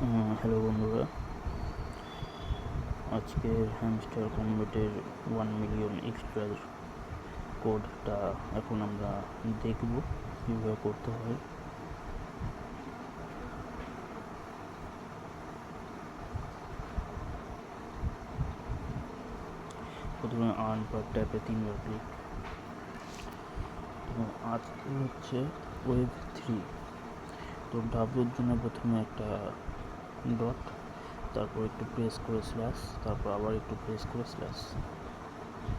Hello বন্ধুরা, আজকের hamster কনভার্টের 1 million এক্সট্রার কোডটা এখন আমরা দেখব কীভাবে করতে হয়। প্রথমে আর্ন পার ট্যাপে 3বার ক্লিক। এবং আজকে হচ্ছে ওয়েভ 3। তো ডাব্লুর জন্য প্রথমে একটা ডট, তারপর একটু প্রেস করে স্ল্যাশ, তারপর আবার একটু প্রেস করে স্ল্যাশ,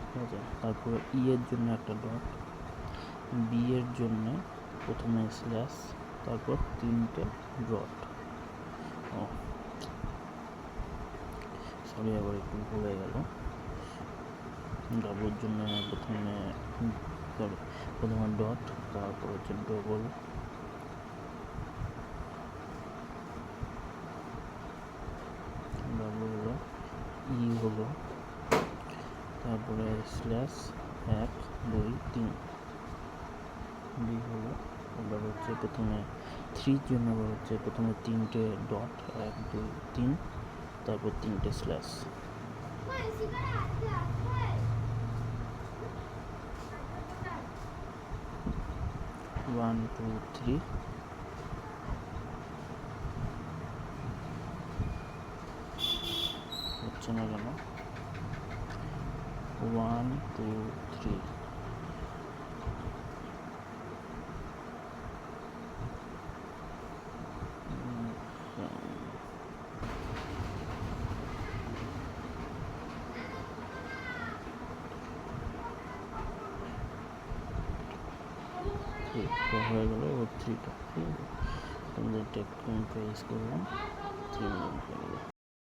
ঠিক আছে। তারপরে ই এর জন্য একটা ডট, বি এর জন্য প্রথমে স্ল্যাশ, তারপর 3টে ডট। সরি, আবার একটু ভুলে গেল। ডাবলুর জন্য প্রথমে ডট, তারপর হচ্ছে ডবল, ডাবল হলো, ই হলো, তারপরে স্ল্যাশ 1 2 3, বি হলো। এবার হচ্ছে প্রথমে 3 জন্য হচ্ছে প্রথমে 3টে ডট, 1 2 3, তারপর 3টে স্ল্যাশ। 1 2 3, হচ্ছে না কেন? 1 2 3, হয়ে গেল 3টা। ঠিক আছে, তোমাদেরটা একটু প্রেস করলাম 3 মিলিয়ন।